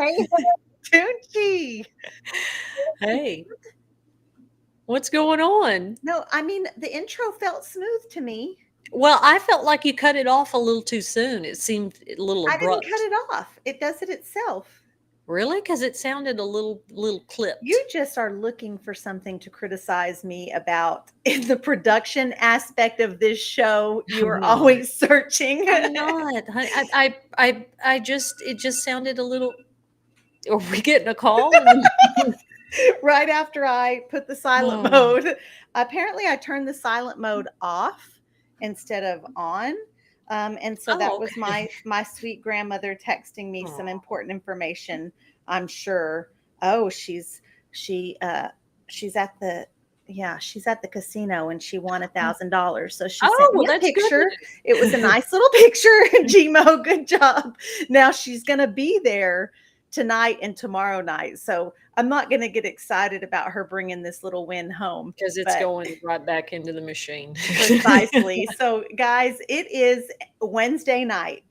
Hey, Toonche. Hey, what's going on? No, I mean, the intro felt smooth to me. Well, I felt like you cut it off a little too soon. It seemed a little I didn't cut abrupt. it off. It does it itself. Really? Because it sounded a little You clipped. just are looking for something to criticize me about in the production aspect of this show. You I'm are not. always searching. I'm not. I just it just sounded a little. Are we getting a call? Right after I put the silent Oh, mode. Apparently, I turned the silent mode off instead of on. And so that was okay. my sweet grandmother texting me some Oh, important information. I'm sure. Oh, she she's at the she's at the casino and she won $1,000. So she oh sent me well, a that's good picture. It was a news. nice little picture. Gmo, good job. Now she's gonna be there tonight and tomorrow night. So I'm not going to get excited about her bringing this little win home, Because it's but going right back into the machine. precisely. So, guys, it is Wednesday night.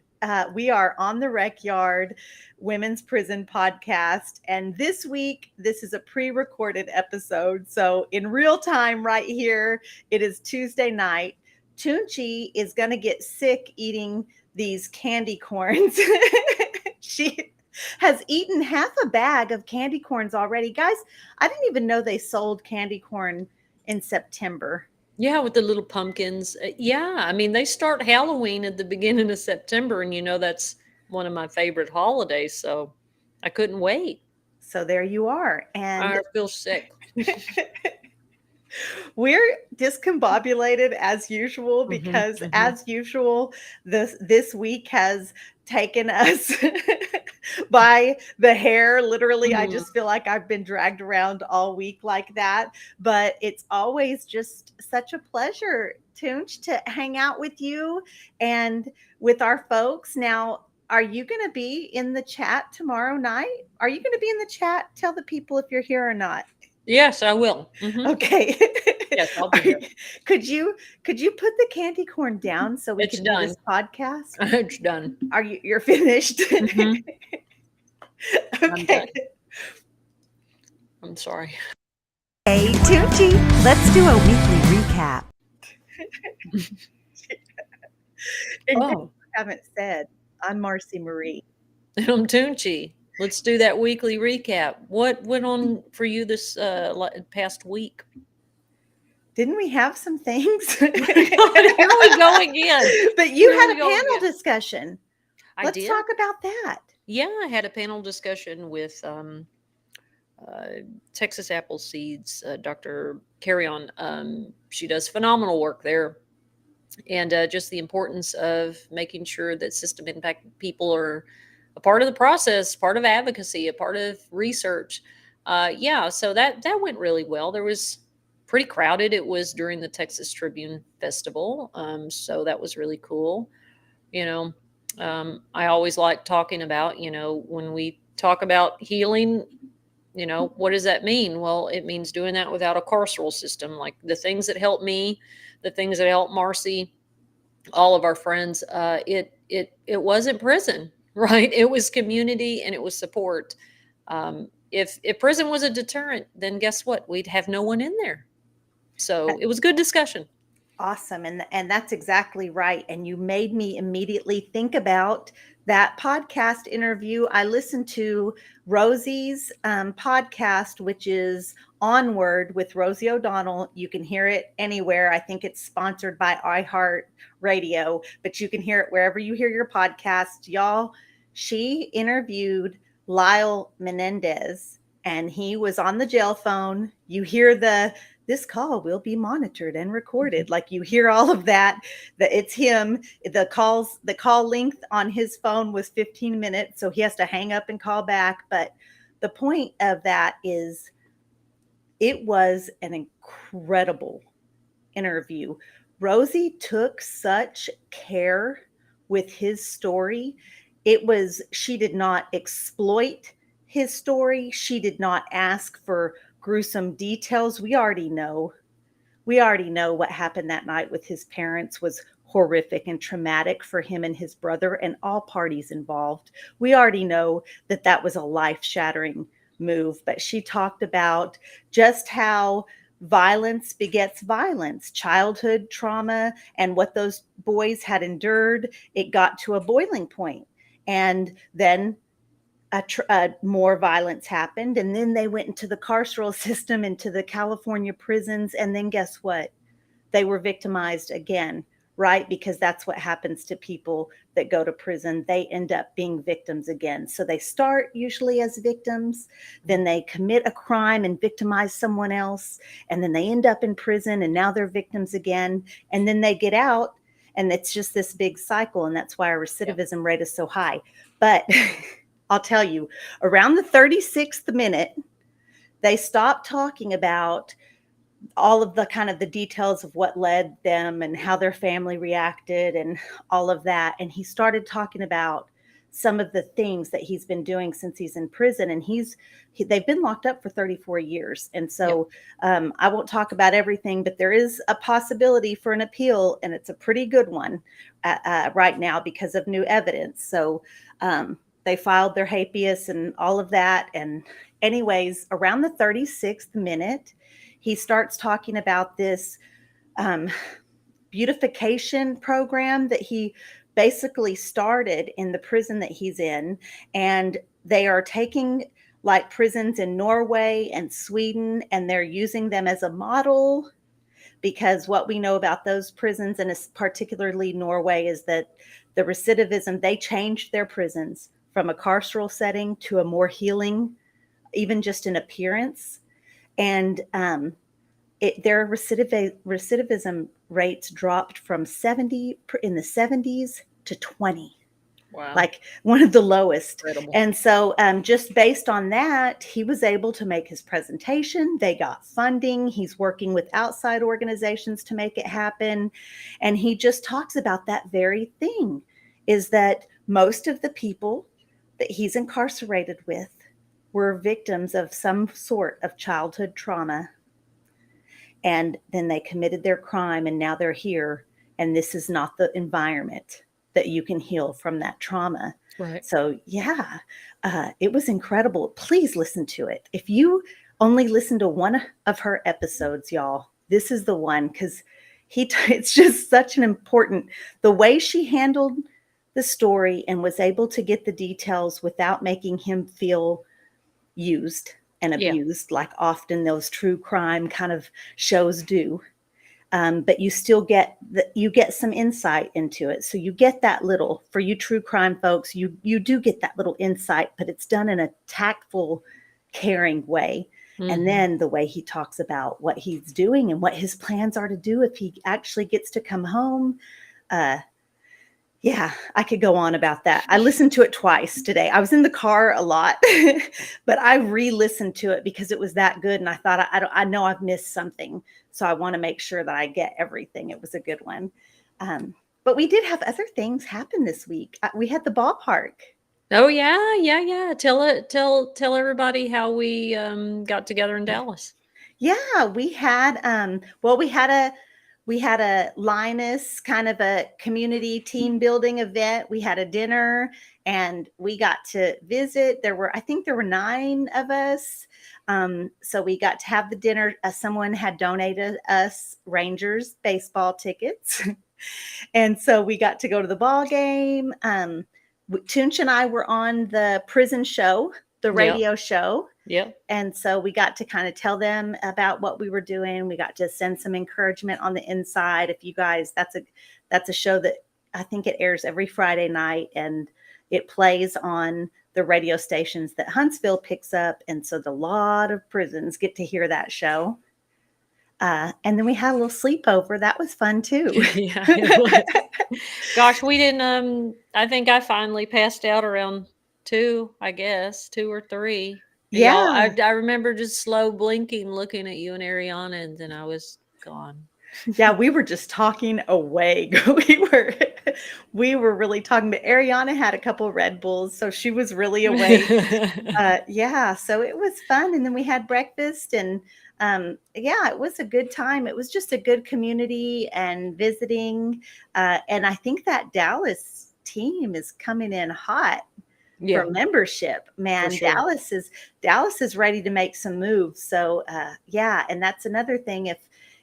We are on the Recyard Women's Prison podcast. And this week, this is a pre recorded episode. So, in real time, right here, it is Tuesday night. Toonche is going to get sick eating these candy corns. She has eaten half a bag of candy corns already. Guys, I didn't even know they sold candy corn in September. Yeah, with the little pumpkins. Yeah, I mean, they start Halloween at the beginning of September, and that's one of my favorite holidays. So I couldn't wait. So there you are. And I feel sick. we're discombobulated as usual Hmm, because hmm. as usual this week has taken us by the hair. Literally, I Hmm. just feel like I've been dragged around all week like that, but it's always just such a pleasure, Toonch, to hang out with you and with our folks. Now, are you going to be in the chat tomorrow night? Are you going to be in the chat? Tell the people if you're here or not. Yes, I will. Hmm. Okay. Yes, I'll be Are here. could you put the candy corn down so we It's can do done. this podcast? It's done. You're finished? Hmm. I'm Okay. done. I'm sorry. Hey, Tunchi, let's do a weekly recap. In case Oh, you haven't said, I'm Marci Marie. I'm Toonchi. Let's do that weekly recap. What went on for you this past week? Didn't we have some things? God, here we go again. But you Here had we a go panel again. discussion. I Let's did. talk about that. Yeah, I had a panel discussion with Texas Apple Seeds, Dr. Carrion. She does phenomenal work there. And just the importance of making sure that system impact people are a part of the process, part of advocacy, a part of research. Yeah, so that went really well. There was pretty crowded. It was during the Texas Tribune Festival, so that was really cool. You know, I always like talking about, when we talk about healing, what does that mean? Well, it means doing that without a carceral system. Like the things that help me, the things that help Marcy, all of our friends, it wasn't prison, right? It was community and it was support. If prison was a deterrent, then guess what? We'd have no one in there. So it was good discussion. Awesome. And that's exactly right. And you made me immediately think about that podcast interview. I listened to Rosie's podcast, which is Onward with Rosie O'Donnell. You can hear it anywhere. I think it's sponsored by iHeart Radio, but you can hear it wherever you hear your podcast. Y'all, she interviewed Lyle Menendez and he was on the jail phone. You hear this call will be monitored and recorded. Like you hear all of that it's him. The call length on his phone was 15 minutes, so he has to hang up and call back. But the point of that is it was an incredible interview. Rosie took such care with his story. She did not exploit his story. She did not ask for gruesome details. We already know what happened that night with his parents was horrific and traumatic for him and his brother and all parties involved. We already know that that was a life-shattering move, but she talked about just how violence begets violence, childhood trauma, and what those boys had endured. It got to a boiling point, and then more violence happened, and then they went into the carceral system, into the California prisons, and then guess what? They were victimized again, right? Because that's what happens to people that go to prison. They end up being victims again. So they start usually as victims, then they commit a crime and victimize someone else, and then they end up in prison and now they're victims again, and then they get out, and it's just this big cycle, and that's why our recidivism rate is so high. But I'll tell you, around the 36th minute, they stopped talking about all of the kind of the details of what led them and how their family reacted and all of that. And he started talking about some of the things that he's been doing since he's in prison. And they've been locked up for 34 years. And so I won't talk about everything, but there is a possibility for an appeal, and it's a pretty good one right now because of new evidence. So they filed their habeas and all of that. And anyways, around the 36th minute, he starts talking about this beautification program that he basically started in the prison that he's in. And they are taking like prisons in Norway and Sweden, and they're using them as a model, because what we know about those prisons, and particularly Norway, is that the recidivism, they changed their prisons from a carceral setting to a more healing, even just in appearance. And their recidivism rates dropped from 70 in the 70s to 20. Wow. Like one of the lowest. Incredible. And so just based on that, he was able to make his presentation. They got funding. He's working with outside organizations to make it happen. And he just talks about that very thing, is that most of the people that he's incarcerated with were victims of some sort of childhood trauma. And then they committed their crime, and now they're here. And this is not the environment that you can heal from that trauma. Right. So yeah, it was incredible. Please listen to it. If you only listen to one of her episodes, y'all, this is the one, because it's just such an important, the way she handled the story and was able to get the details without making him feel used and abused, like often those true crime kind of shows do. But you still get some insight into it. So you get that little, for you true crime folks, you do get that little insight, but it's done in a tactful, caring way. Mm-hmm. And then the way he talks about what he's doing and what his plans are to do if he actually gets to come home. Yeah, I could go on about that. I listened to it twice today. I was in the car a lot, but I re-listened to it because it was that good. And I thought, I know I've missed something. So I want to make sure that I get everything. It was a good one. But we did have other things happen this week. We had the ballpark. Oh yeah. Tell everybody how we got together in Dallas. Yeah, we had we had a Linus kind of a community team building event. We had a dinner and we got to visit. I think there were 9 of us. So we got to have the dinner. Someone had donated us Rangers baseball tickets. And so we got to go to the ball game. Toonche and I were on the prison show, the radio show. Yeah. And so we got to kind of tell them about what we were doing. We got to send some encouragement on the inside. If you guys, that's a show that I think it airs every Friday night, and it plays on the radio stations that Huntsville picks up. And so a lot of prisons get to hear that show. And then we had a little sleepover. That was fun too. Yeah, it was. Gosh, we didn't, I think I finally passed out around 2 or 3. Yeah. I remember just slow blinking, looking at you and Ariana, and then I was gone. Yeah, we were just talking away. We were really talking, but Ariana had a couple of Red Bulls, so she was really awake. Yeah, so it was fun. And then we had breakfast, and Yeah, it was a good time. It was just a good community and visiting. And I think that Dallas team is coming in hot Yeah, for membership. for Man, sure. Dallas is ready to make some moves. So yeah, and that's another thing.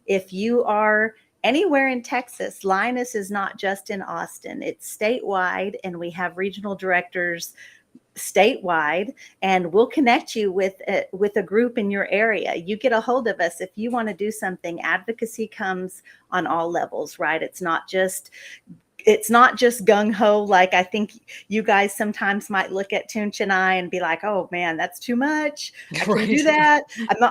If you are anywhere in Texas, Linus is not just in Austin, it's statewide, and we have regional directors statewide, and we'll connect you with a group in your area. You get a hold of us if you want to do something. Advocacy comes on all levels, right? It's not just gung-ho. Like, I think you guys sometimes might look at Toonche and I and be like, oh man, that's too much. I can't do Right. that.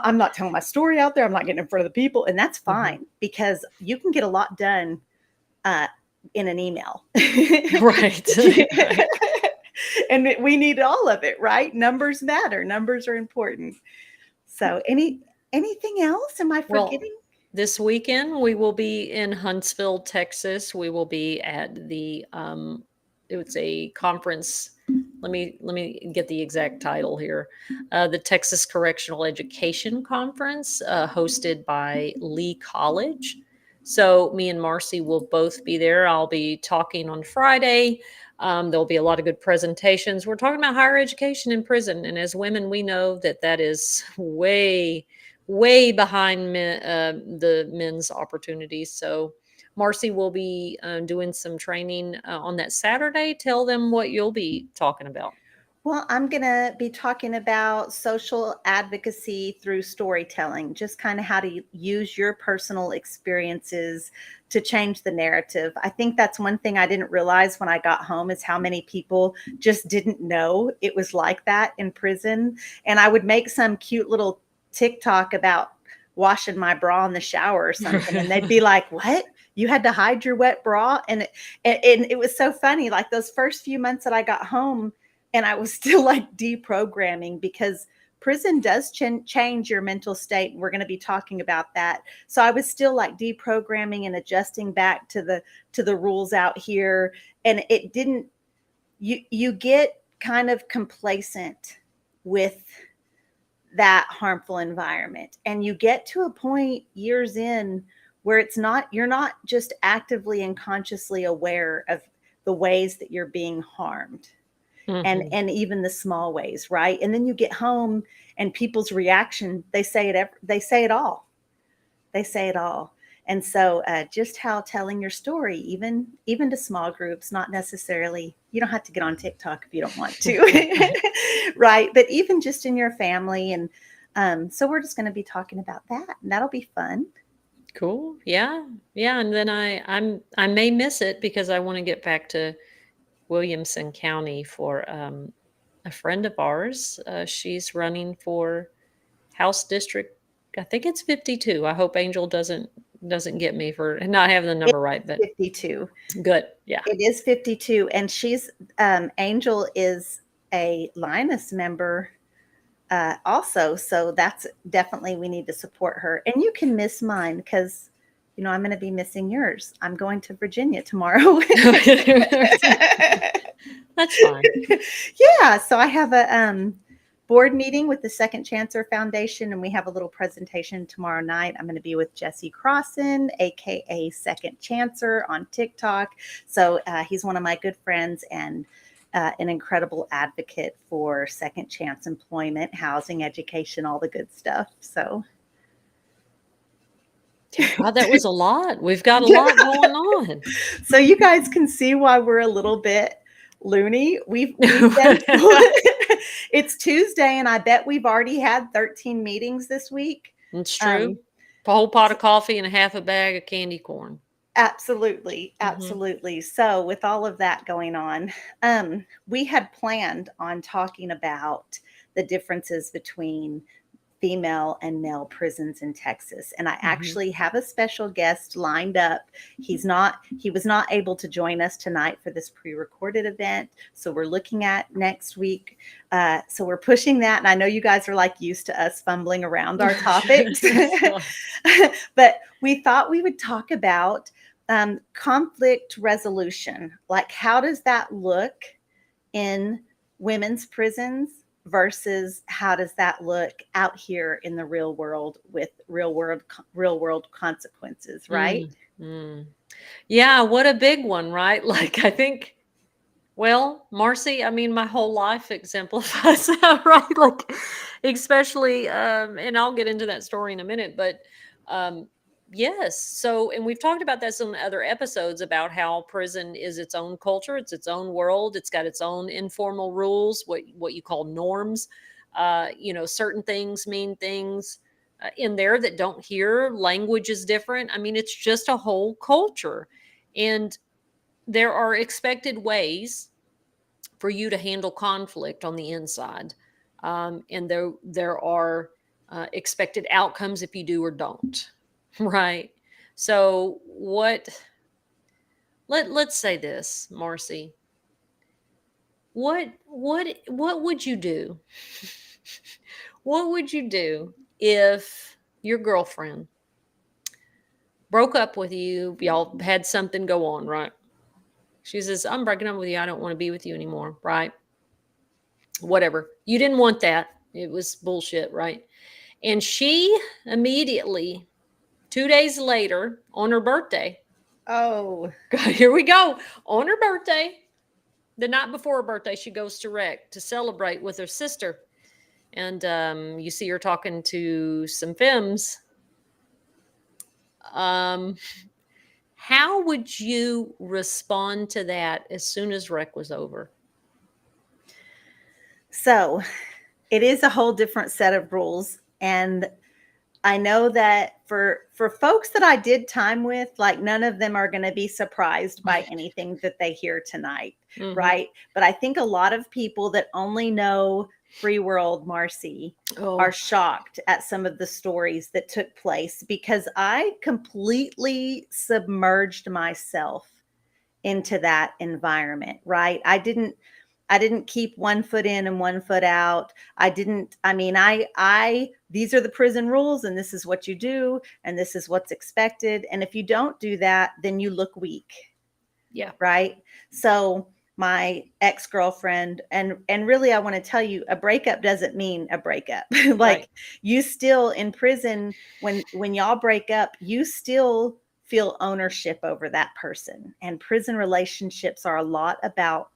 I'm not telling my story out there. I'm not getting in front of the people. And that's Mhm. fine, because you can get a lot done uh, in an email. Right. Right. And we need all of it, right? Numbers matter. Numbers are important. So anything else? Am I Well, forgetting? this weekend we will be in Huntsville, Texas. We will be at it was a conference. Let me get the exact title here. The Texas Correctional Education Conference, hosted by Lee College. So me and Marcy will both be there. I'll be talking on Friday. There'll be a lot of good presentations. We're talking about higher education in prison, and as women, we know that that is way behind the men's opportunities. So Marcy will be doing some training on that Saturday. Tell them what you'll be talking about. Well, I'm going to be talking about social advocacy through storytelling, just kind of how to use your personal experiences to change the narrative. I think that's one thing I didn't realize when I got home, is how many people just didn't know it was like that in prison. And I would make some cute little TikTok about washing my bra in the shower or something, and they'd be like, "What? You had to hide your wet bra?" And it was so funny. Like, those first few months that I got home, and I was still like deprogramming, because prison does change your mental state. We're going to be talking about that. So I was still like deprogramming and adjusting back to the rules out here. And it didn't, you get kind of complacent with that harmful environment, and you get to a point years in where you're not just actively and consciously aware of the ways that you're being harmed, Hmm. and even the small ways, right? And then you get home, and people's reaction, they say it all. And so just how telling your story, even to small groups, not necessarily, you don't have to get on TikTok if you don't want to, Right. right? But even just in your family. And so we're just going to be talking about that, and that'll be fun. Cool. Yeah. Yeah. And then I may miss it because I want to get back to Williamson County for a friend of ours. She's running for House District. I think it's 52. I hope Angel doesn't get me for not having the It's number right, but 52. good. Yeah. It is 52. And she's, Angel is a Linus member also. So that's definitely, we need to support her. And you can miss mine, because, I'm going to be missing yours. I'm going to Virginia tomorrow. That's fine. Yeah. So I have a board meeting with the Second Chancer Foundation, and we have a little presentation tomorrow night. I'm going to be with Jesse Crossan, aka Second Chancer, on TikTok. So he's one of my good friends, and an incredible advocate for second chance employment, housing, education, all the good stuff. So Dear God, that was a lot. We've got a lot going on. so you guys can see why we're a little bit loony. We've been it's Tuesday, and I bet we've already had 13 meetings this week. It's Um, true. A whole pot of coffee and a half a bag of candy corn. Absolutely, Hmm. absolutely. So with all of that going on, we had planned on talking about the differences between female and male prisons in Texas. And I Hmm. actually have a special guest lined up. He was not able to join us tonight for this pre-recorded event. So we're looking at next week. So we're pushing that. And I know you guys are like used to us fumbling around our topics, but we thought we would talk about conflict resolution. Like, how does that look in women's prisons versus how does that look out here in the real world with real world consequences, right? Mm, mm. Yeah, what a big one, right? Like, I think, well, Marcy, I mean, my whole life exemplifies that, right? Like, especially, and I'll get into that story in a minute, but um, yes. So, and we've talked about this in other episodes about how prison is its own culture, it's its own world, it's got its own informal rules, what you call norms. Certain things mean things in there that don't hear. Language is different. I mean, it's just a whole culture, and there are expected ways for you to handle conflict on the inside. And there are expected outcomes if you do or don't. Right. So let's say this, Marcy. What would you do? What would you do if your girlfriend broke up with you? Y'all had something go on, right? She says, I'm breaking up with you. I don't want to be with you anymore, right? Whatever. You didn't want that. It was bullshit, right? And she immediately, 2 days later, on her birthday, Oh, here we go. On her birthday, the night before her birthday, she goes to Rec to celebrate with her sister. And you see her talking to some femmes. Um, how would you respond to that as soon as Rec was over? so it is a whole different set of rules. And I know that for folks that I did time with, like none of them are going to be surprised by anything that they hear tonight, Mm-hmm. right? But I think a lot of people that only know Free World Marcy are shocked at some of the stories that took place because I completely submerged myself into that environment, right? I didn't keep one foot in and one foot out. These are the prison rules and this is what you do and this is what's expected. And if you don't do that, then you look weak. Yeah. Right. So my ex-girlfriend, and really, I want to tell you, a breakup doesn't mean a breakup. Like Right. you still in prison, when y'all break up, you still feel ownership over that person. And prison relationships are a lot about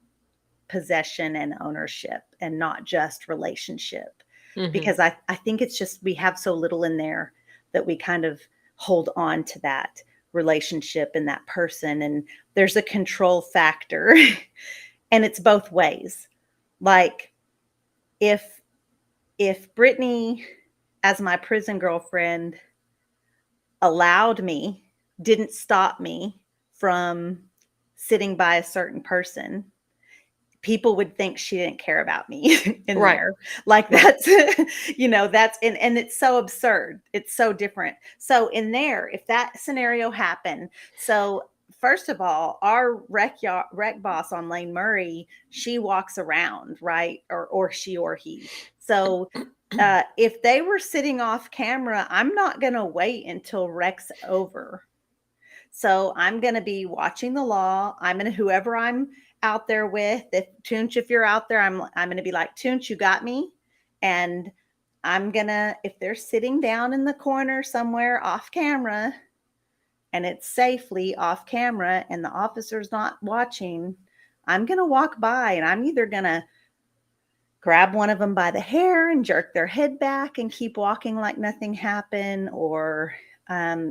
possession and ownership and not just relationship. Mm-hmm. Because I think it's just we have so little in there that we kind of hold on to that relationship and that person. And there's a control factor. And it's both ways. Like if Brittany, as my prison girlfriend, didn't stop me from sitting by a certain person, people would think she didn't care about me in Right. there. Like that's, and it's so absurd. It's so different. So in there, if that scenario happened, so first of all, our rec boss on Lane Murray, she walks around, right? Or she or he. So if they were sitting off camera, I'm not going to wait until rec's over. So I'm going to be watching the law. Whoever I'm out there with, if you're out there, I'm going to be like, Toonche, you got me. And if they're sitting down in the corner somewhere off camera and it's safely off camera and the officer's not watching, I'm going to walk by and I'm either going to grab one of them by the hair and jerk their head back and keep walking like nothing happened, or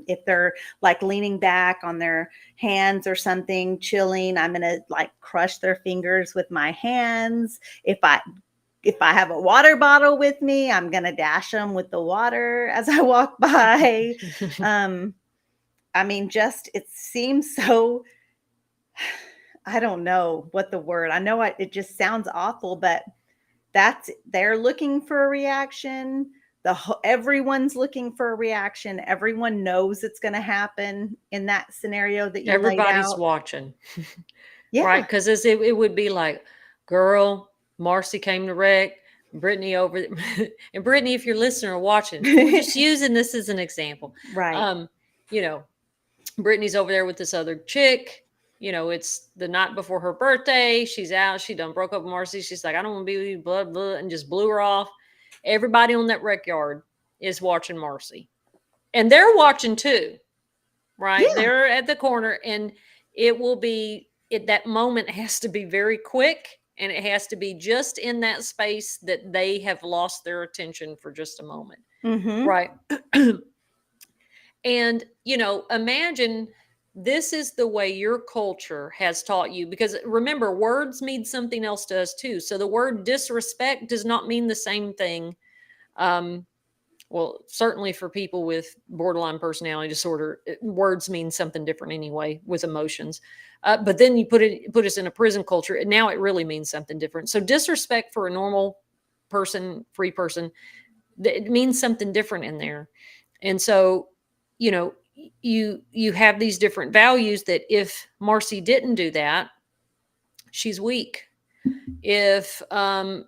if they're like leaning back on their hands or something, chilling, I'm going to like crush their fingers with my hands. If I have a water bottle with me, I'm going to dash them with the water as I walk by. It seems so, I don't know what the word, I know it just sounds awful, but they're looking for a reaction. Everyone's looking for a reaction. Everyone knows it's going to happen in that scenario that you laid Everybody's out. watching. Yeah. Right. Because it would be like, girl, Marcy came to Rec, Brittany over. And Brittany, if you're listening or watching, we're just using this as an example. Right. Brittany's over there with this other chick. It's the night before her birthday. She's out. She done broke up with Marcy. She's like, I don't want to be with you, blah, blah, and just blew her off. Everybody on that rec yard is watching Marcy. And they're watching too, right? Yeah. They're at the corner, and that moment has to be very quick, and it has to be just in that space that they have lost their attention for just a moment. Mm-hmm. Right. And, imagine this is the way your culture has taught you, because remember, words mean something else to us too. So the word disrespect does not mean the same thing. Well, certainly for people with borderline personality disorder, words mean something different anyway with emotions. But then you put us in a prison culture, and now it really means something different. So disrespect for a normal person, free person, it means something different in there. And so, you have these different values that if Marcy didn't do that, she's weak. If Ooh,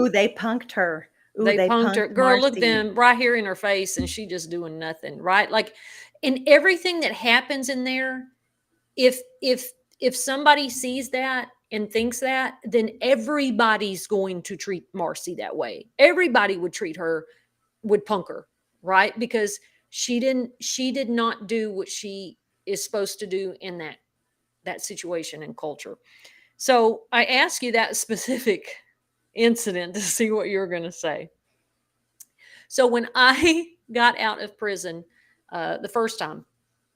they punked her. Ooh, they they punked her. punked Girl, look Marcy. them right here in her face, and she just doing nothing, right? Like, in everything that happens in there, if somebody sees that and thinks that, then everybody's going to treat Marcy that way. Everybody would punk her, right? Because she did not do what she is supposed to do in that situation and culture. So I ask you that specific incident to see what you're going to say. So when I got out of prison the first time,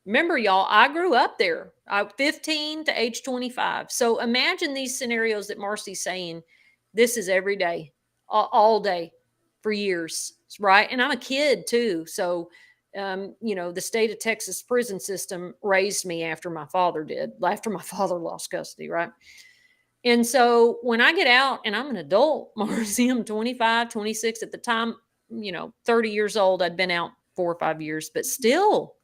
remember, y'all, I grew up there. 15 to age 25. So imagine these scenarios that Marcy's saying. This is every day, all day, for years, right? And I'm a kid too. So, the state of Texas prison system raised me after my father lost custody, right? And so when I get out and I'm an adult, Marcy, I'm 25, 26 at the time, 30 years old. I'd been out 4 or 5 years, but still,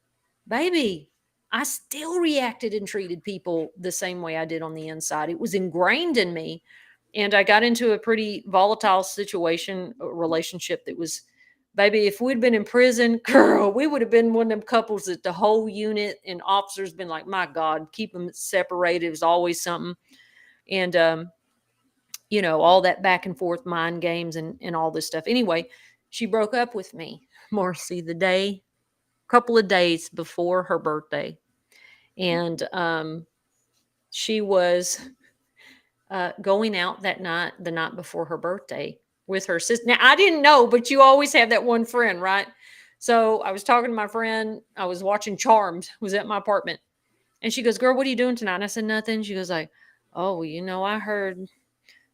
baby, I still reacted and treated people the same way I did on the inside. It was ingrained in me. And I got into a pretty volatile situation, a relationship that was, baby, if we'd been in prison, girl, we would have been one of them couples that the whole unit and officers been like, my God, keep them separated. It was always something. And, all that back and forth mind games and all this stuff. Anyway, she broke up with me, Marcy, couple of days before her birthday. And she was going out that night, the night before her birthday, with her sister. Now, I didn't know, but you always have that one friend, right? So I was talking to my friend. I was watching Charmed, was at my apartment. And she goes, girl, what are you doing tonight? And I said, nothing. She goes like, oh, I heard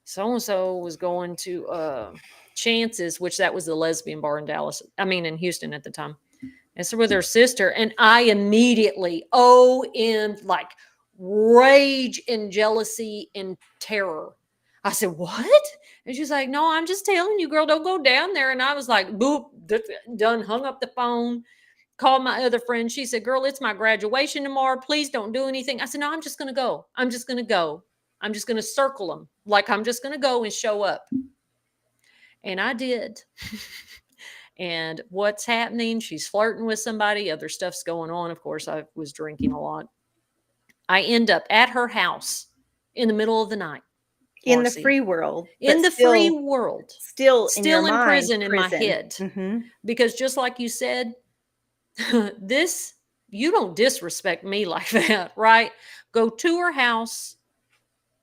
so-and-so was going to Chance's, which that was the lesbian bar in Houston at the time. And so with her sister, and I immediately, like rage and jealousy and terror. I said, what? And she's like, no, I'm just telling you, girl, don't go down there. And I was like, boop, done, hung up the phone, called my other friend. She said, girl, it's my graduation tomorrow. Please don't do anything. I said, no, I'm just going to go. I'm just going to go. I'm just going to circle them. Like, I'm just going to go and show up. And I did. And what's happening? She's flirting with somebody. Other stuff's going on. Of course, I was drinking a lot. I end up at her house in the middle of the night. In the free world. In the free world. Still in prison in my head. Mm-hmm. Because just like you said, you don't disrespect me like that, right? Go to her house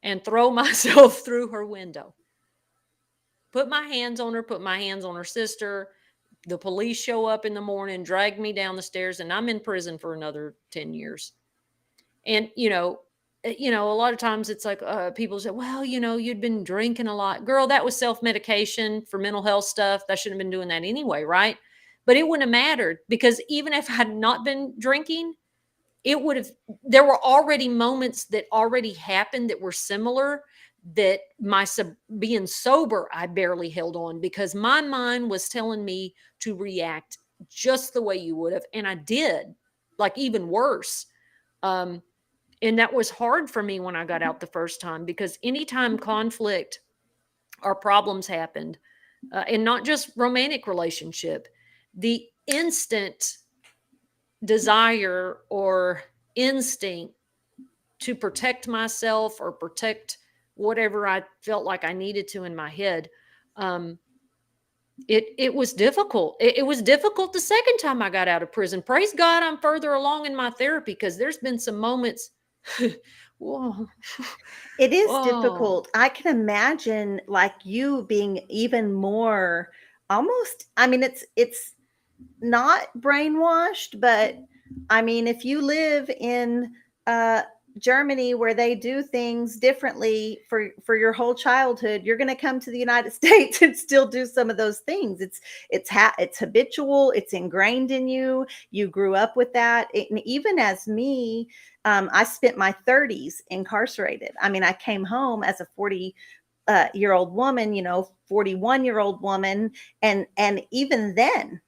and throw myself through her window. Put my hands on her, put my hands on her sister. The police show up in the morning, drag me down the stairs, and I'm in prison for another 10 years. And, a lot of times it's like people say, well, you'd been drinking a lot. Girl, that was self-medication for mental health stuff. I shouldn't have been doing that anyway, right? But it wouldn't have mattered, because even if I had not been drinking, there were already moments that already happened that were similar, that being sober, I barely held on, because my mind was telling me to react just the way you would have. And I did, like, even worse. And that was hard for me when I got out the first time, because anytime conflict or problems happened, and not just romantic relationship, the instant desire or instinct to protect myself or protect whatever I felt like I needed to in my head. Um, it was difficult. It was difficult the second time I got out of prison. Praise God, I'm further along in my therapy, because there's been some moments. Whoa, It is whoa, difficult. I can imagine like you being even more almost, I mean, it's not brainwashed, but I mean, if you live in uh, Germany where they do things differently for your whole childhood, you're going to come to the United States and still do some of those things. It's habitual. It's ingrained in you. You grew up with that. And even as me, I spent my 30s incarcerated. I mean, I came home as a 40 year old woman, 41-year-old woman, and even then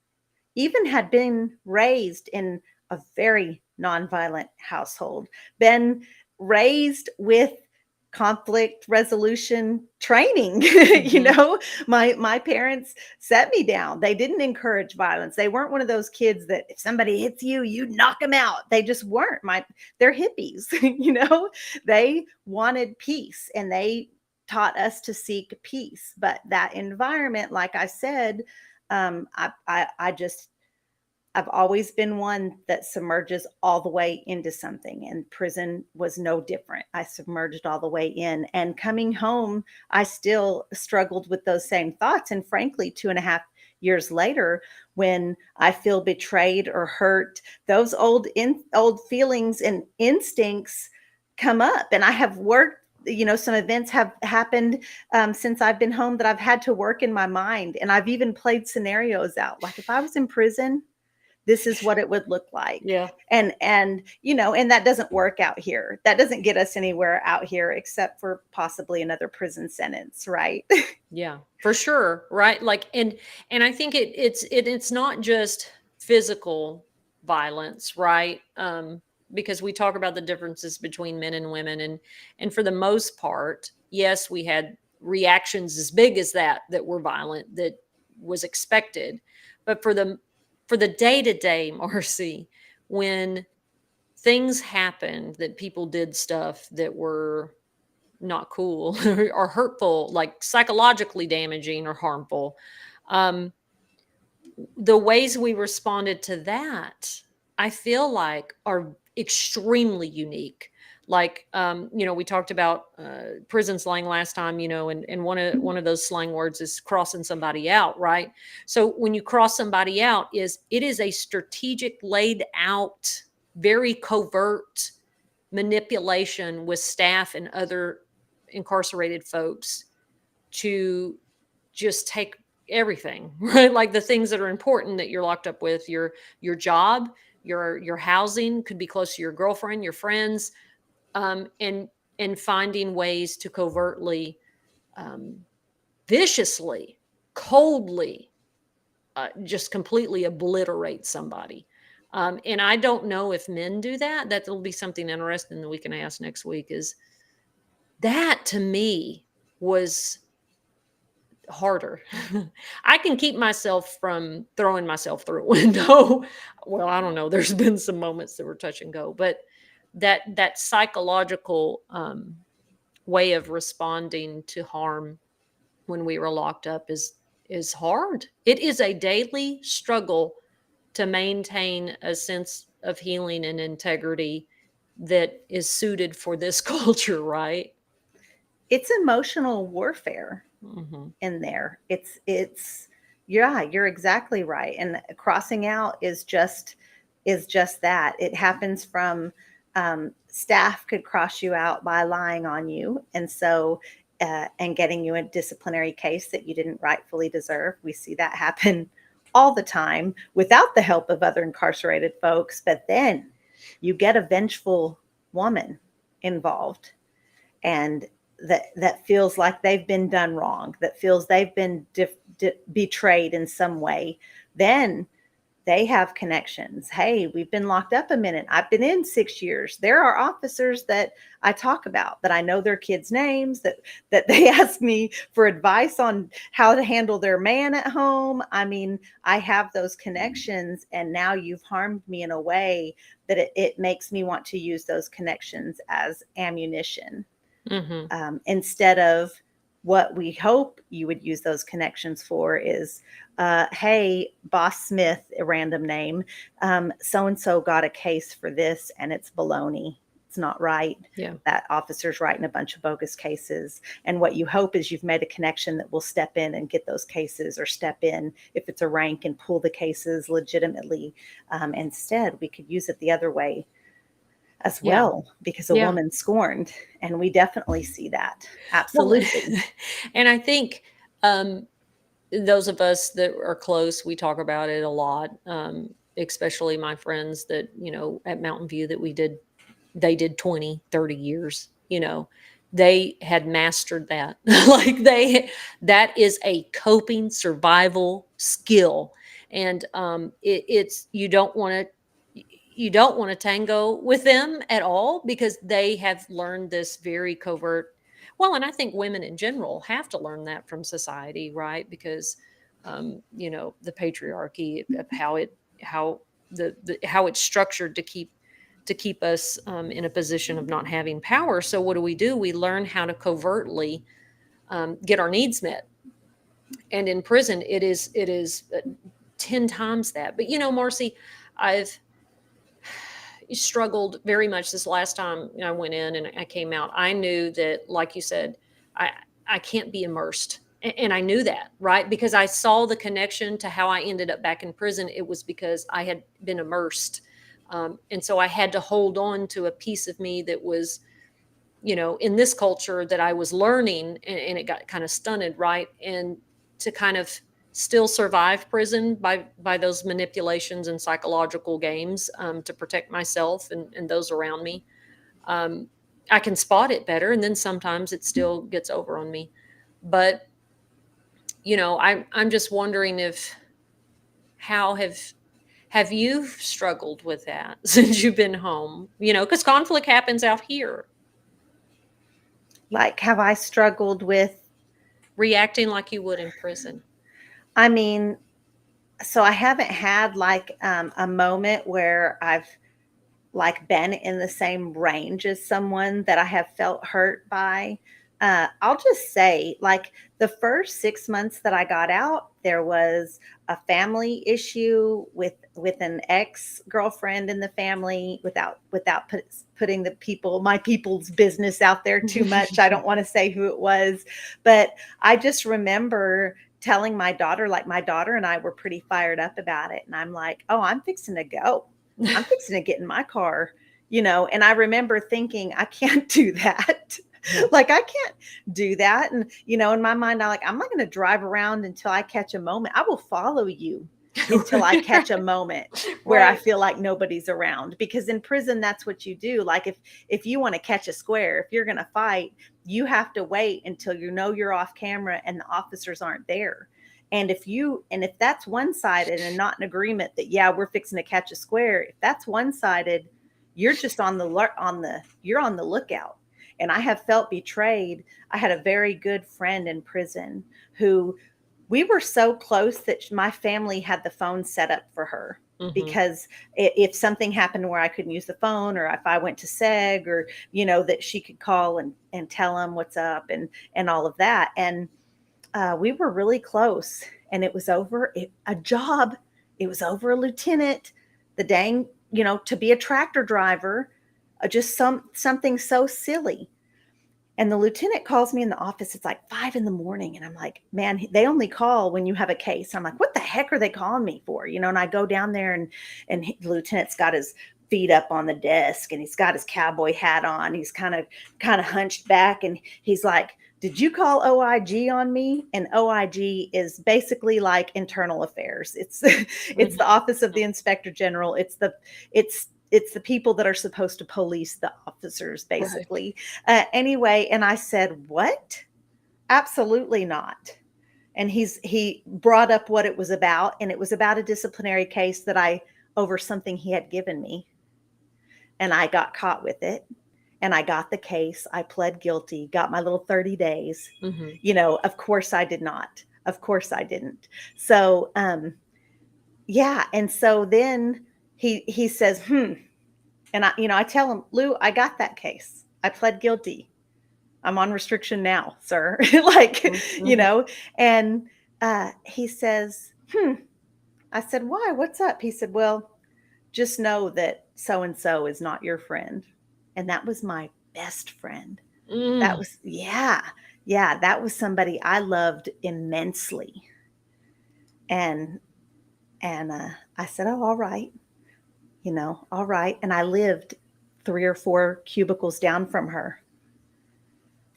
even had been raised in a very nonviolent household, been raised with conflict resolution training. hmm, My parents set me down. They didn't encourage violence. They weren't one of those kids that if somebody hits you, you knock them out. They just weren't. They're hippies. They wanted peace, and they taught us to seek peace. But that environment, like I said, I just I've always been one that submerges all the way into something, and prison was no different. I submerged all the way in, and coming home, I still struggled with those same thoughts. And frankly, 2.5 years later, when I feel betrayed or hurt, those old feelings and instincts come up, and I have worked. Some events have happened since I've been home that I've had to work in my mind, and I've even played scenarios out. Like if I was in prison, this is what it would look like. yeah. And that doesn't work out here. That doesn't get us anywhere out here except for possibly another prison sentence, right? Yeah, for sure, right? Like, and I think it's not just physical violence, right? Because we talk about the differences between men and women, and for the most part, yes, we had reactions as big as that were violent, that was expected. But for the day to day, Marcy, when things happened, that people did stuff that were not cool or hurtful, like psychologically damaging or harmful. Um, the ways we responded to that, I feel like, are extremely unique. Like, we talked about prison slang last time, and one of those slang words is crossing somebody out, right? So when you cross somebody out, it is a strategic, laid out, very covert manipulation with staff and other incarcerated folks to just take everything, right? Like the things that are important that you're locked up with, your job, your housing, could be close to your girlfriend, your friends, and finding ways to covertly, um, viciously, coldly, just completely obliterate somebody. And I don't know if men do that. That'll be something interesting that we can ask next week. Is that, to me, was harder. I can keep myself from throwing myself through a window. Well, I don't know. There's been some moments that were touch and go, but that psychological way of responding to harm when we were locked up is hard. It is a daily struggle to maintain a sense of healing and integrity that is suited for this culture, right? It's emotional warfare Hmm. in there. Yeah, you're exactly right. And crossing out is just that. It happens from staff could cross you out by lying on you, and so and getting you a disciplinary case that you didn't rightfully deserve. We see that happen all the time without the help of other incarcerated folks. But then you get a vengeful woman involved, and that feels like they've been done wrong, that feels they've been betrayed in some way. Then They have connections. Hey, we've been locked up a minute. I've been in 6 years. There are officers that I talk about, that I know their kids' names, that they ask me for advice on how to handle their man at home. I mean, I have those connections, and now you've harmed me in a way that it makes me want to use those connections as ammunition, instead of what we hope you would use those connections for is, hey, Boss Smith, a random name, so-and-so got a case for this and it's baloney. It's not right. Yeah. That officer's writing a bunch of bogus cases. And what you hope is you've made a connection that will step in and get those cases, or step in if it's a rank and pull the cases legitimately. Instead, we could use it the other way as well, because a woman scorned, and we definitely see that. Absolutely. Well, and I think those of us that are close, we talk about it a lot, especially my friends that, at Mountain View that they did 20, 30 years, they had mastered that. Like that is a coping survival skill. And it's, you don't want to tango with them at all, because they have learned this very covert. Well, and I think women in general have to learn that from society, right? Because, the patriarchy of how it's structured to keep us in a position of not having power. So what do? We learn how to covertly get our needs met. And in prison, it is 10 times that. But, Marcy, I've struggled very much this last time I went in and I came out. I knew that, like you said, I can't be immersed. And I knew that, right? Because I saw the connection to how I ended up back in prison. It was because I had been immersed. And so I had to hold on to a piece of me that was, in this culture that I was learning, and it got kind of stunted, right? And to kind of still survive prison by those manipulations and psychological games, to protect myself and those around me. I can spot it better, and then sometimes it still gets over on me. But I'm just wondering how have you struggled with that since you've been home? Because conflict happens out here. Like, have I struggled with reacting like you would in prison? I mean, so I haven't had like a moment where I've like been in the same range as someone that I have felt hurt by. I'll just say, like, the first 6 months that I got out, there was a family issue with an ex-girlfriend in the family, without putting my people's business out there too much. I don't want to say who it was, but I just remember telling my daughter, like, my daughter and I were pretty fired up about it, and I'm like, oh, I'm fixing to go. I'm fixing to get in my car, and I remember thinking, I can't do that. Like, I can't do that. And, in my mind, I'm not going to drive around until I catch a moment. I will follow you until I catch a moment where I feel like nobody's around, because in prison, that's what you do. Like, if you want to catch a square, if you're going to fight, you have to wait until you're off camera and the officers aren't there. And if that's one-sided and not in agreement that, yeah, we're fixing to catch a square, if that's one-sided, you're just on the lookout. And I have felt betrayed. I had a very good friend in prison who, we were so close that my family had the phone set up for her. Mm-hmm. Because if something happened where I couldn't use the phone, or if I went to SEG, or, that she could call and tell them what's up and all of that. And we were really close, and it was over a job. It was over a lieutenant, to be a tractor driver, just something so silly. And the lieutenant calls me in the office. It's like 5 a.m. And I'm like, man, they only call when you have a case. I'm like, what the heck are they calling me for? And I go down there, and the lieutenant's got his feet up on the desk, and he's got his cowboy hat on. He's kind of hunched back, and he's like, did you call OIG on me? And OIG is basically like internal affairs. It's the Office of the Inspector General. It's the people that are supposed to police the officers, basically. Right. Anyway, and I said, what? Absolutely not. And he brought up what it was about, and it was about a disciplinary case that I over something he had given me, and I got caught with it, and I got the case. I pled guilty, got my little 30 days. Of course I did not. Of course I didn't. So yeah, and so then he says, and I tell him, Lou, I got that case. I pled guilty. I'm on restriction now, sir. And he says, I said, why? What's up? He said, well, just know that so-and-so is not your friend. And that was my best friend. That was, yeah, that was somebody I loved immensely. And I said, oh, all right. All right. And I lived 3 or 4 cubicles down from her.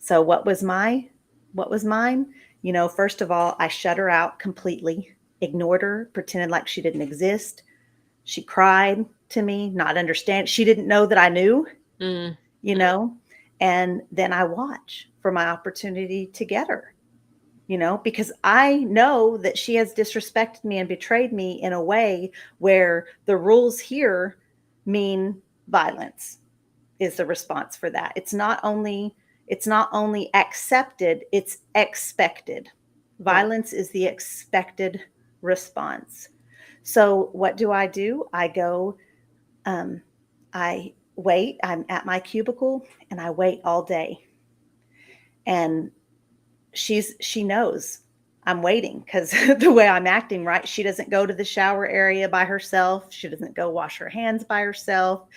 So what was mine? First of all, I shut her out completely, ignored her, pretended like she didn't exist. She cried to me, not understand. She didn't know that I knew, and then I watch for my opportunity to get her, because I know that she has disrespected me and betrayed me in a way where the rules here mean violence is the response for that. It's not only accepted, it's expected. Violence is the expected response. So what do? I go, I wait. I'm at my cubicle and I wait all day. And she knows I'm waiting because the way I'm acting, right? She doesn't go to the shower area by herself. She doesn't go wash her hands by herself.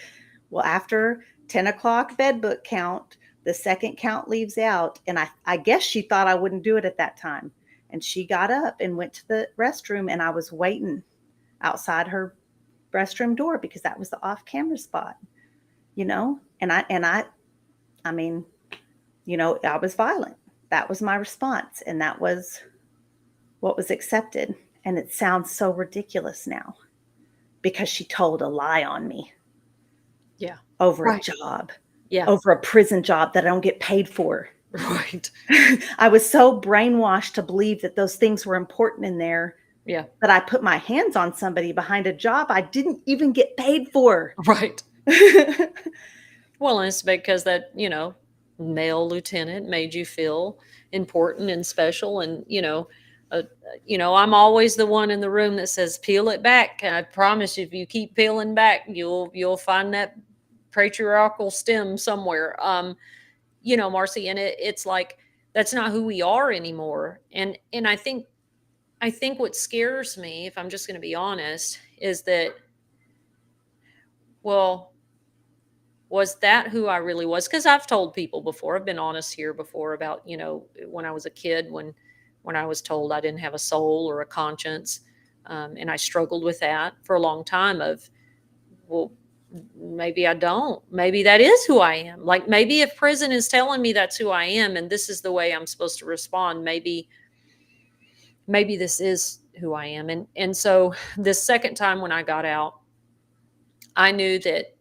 Well, after 10 o'clock bed book count, the second count leaves out. And I guess she thought I wouldn't do it at that time. And she got up and went to the restroom, and I was waiting outside her restroom door because that was the off-camera spot, and I mean, I was violent. That was my response. And that was what was accepted. And it sounds so ridiculous now because she told a lie on me. Yeah. Over a job. Yeah. Over a prison job that I don't get paid for. Right. I was so brainwashed to believe that those things were important in there. Yeah. That I put my hands on somebody behind a job I didn't even get paid for. Right. Well, and it's because that, male lieutenant made you feel important and special. And, I'm always the one in the room that says, peel it back. And I promise you, if you keep peeling back, you'll find that patriarchal stem somewhere. Marci, and it's like, that's not who we are anymore. And I think what scares me, if I'm just going to be honest, is that, well, was that who I really was? Because I've told people before, I've been honest here before about, when I was a kid, when I was told I didn't have a soul or a conscience. And I struggled with that for a long time of, well, maybe I don't. Maybe that is who I am. Like, maybe if prison is telling me that's who I am and this is the way I'm supposed to respond, maybe this is who I am. And so this second time when I got out, I knew that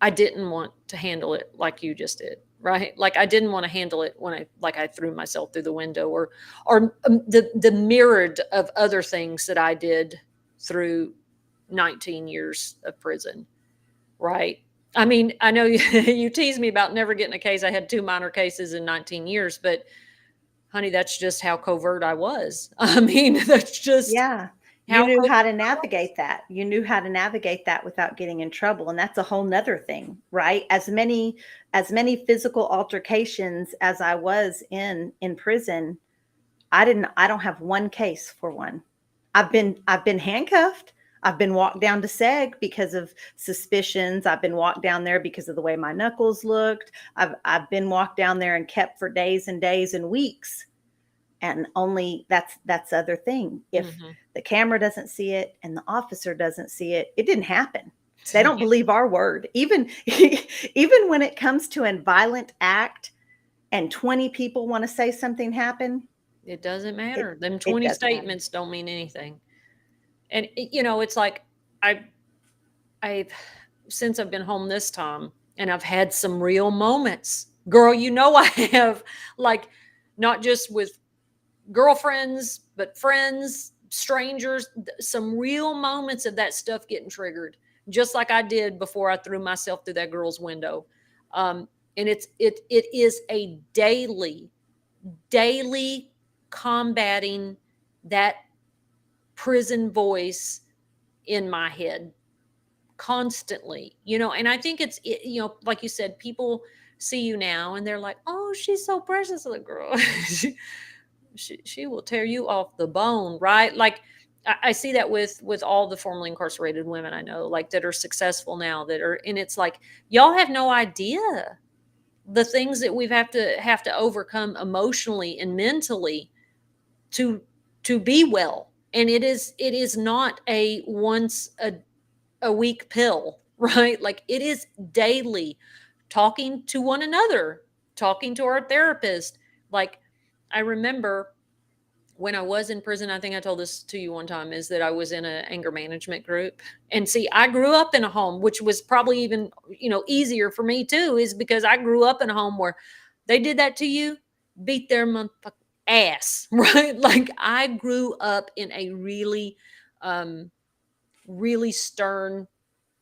I didn't want to handle it like you just did, right? Like, I didn't want to handle it when I threw myself through the window or the myriad of other things that I did through 19 years of prison, right? I mean, I know you tease me about never getting a case. I had 2 minor cases in 19 years, but honey, that's just how covert I was. I mean, that's just, yeah. You knew how to navigate that. You knew how to navigate that without getting in trouble. And that's a whole nother thing, right? As many physical altercations as I was in prison, I don't have one case for one. I've been handcuffed. I've been walked down to SEG because of suspicions. I've been walked down there because of the way my knuckles looked. I've been walked down there and kept for days and days and weeks. And only that's the other thing. If the camera doesn't see it and the officer doesn't see it, it didn't happen. They don't believe our word. Even when it comes to a violent act and 20 people want to say something happened, it doesn't matter. Them 20 statements don't mean anything. And it's like, I've since I've been home this time and I've had some real moments, girl, I have, like, not just with girlfriends, but friends, strangers, some real moments of that stuff getting triggered, just like I did before I threw myself through that girl's window. And it is a daily combating that prison voice in my head constantly, and I think like you said, people see you now and they're like, oh, she's so precious, little girl. she will tear you off the bone, right? Like I see that with all the formerly incarcerated women I know, like that are successful now, and it's like, y'all have no idea the things that we've have to overcome emotionally and mentally to be well. And it is not a once a week pill, right? Like it is daily, talking to one another, talking to our therapist. Like I remember when I was in prison, I think I told this to you one time, is that I was in an anger management group. And see, I grew up in a home, which was probably even, easier for me too, is because I grew up in a home where they did that to you, beat their motherfucking ass, right? Like I grew up in a really, really stern,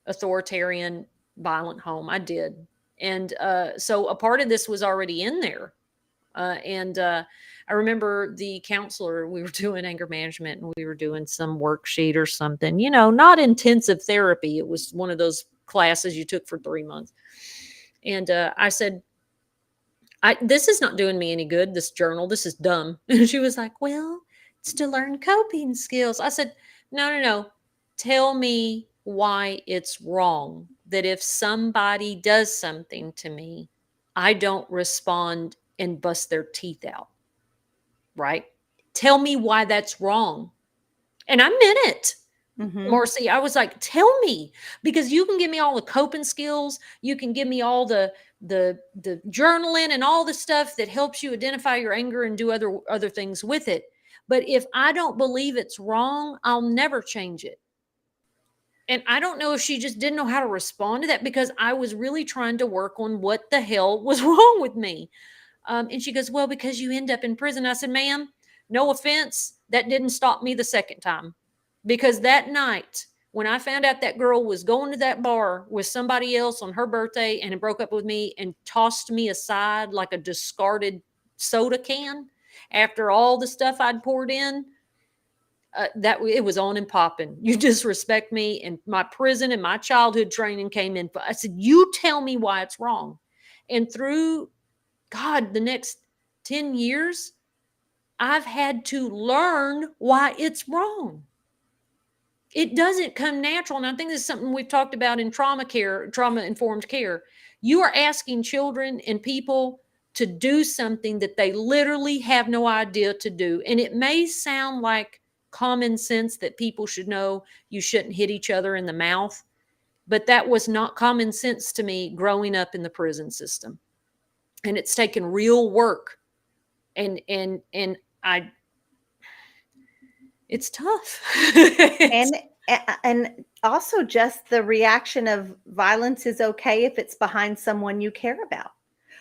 authoritarian, violent home. I did. And so a part of this was already in there. And I remember the counselor, we were doing anger management and we were doing some worksheet or something, not intensive therapy. It was one of those classes you took for 3 months. And I said, this is not doing me any good, this journal. This is dumb. And she was like, well, it's to learn coping skills. I said, no. Tell me why it's wrong that if somebody does something to me, I don't respond and bust their teeth out, right? Tell me why that's wrong. And I meant it. Marci, I was like, tell me, because you can give me all the coping skills. You can give me all the journaling and all the stuff that helps you identify your anger and do other things with it. But if I don't believe it's wrong, I'll never change it. And I don't know if she just didn't know how to respond to that, because I was really trying to work on what the hell was wrong with me. And she goes, well, because you end up in prison. I said, ma'am, no offense, that didn't stop me the second time. Because that night, when I found out that girl was going to that bar with somebody else on her birthday and broke up with me and tossed me aside like a discarded soda can after all the stuff I'd poured in, that it was on and popping. You disrespect me, and my prison and my childhood training came in. I said, you tell me why it's wrong. And through, God, the next 10 years, I've had to learn why it's wrong. It doesn't come natural. And I think this is something we've talked about in trauma-informed care. You are asking children and people to do something that they literally have no idea to do. And it may sound like common sense that people should know you shouldn't hit each other in the mouth, but that was not common sense to me growing up in the prison system. And it's taken real work. And it's tough. And also just the reaction of violence is okay if it's behind someone you care about,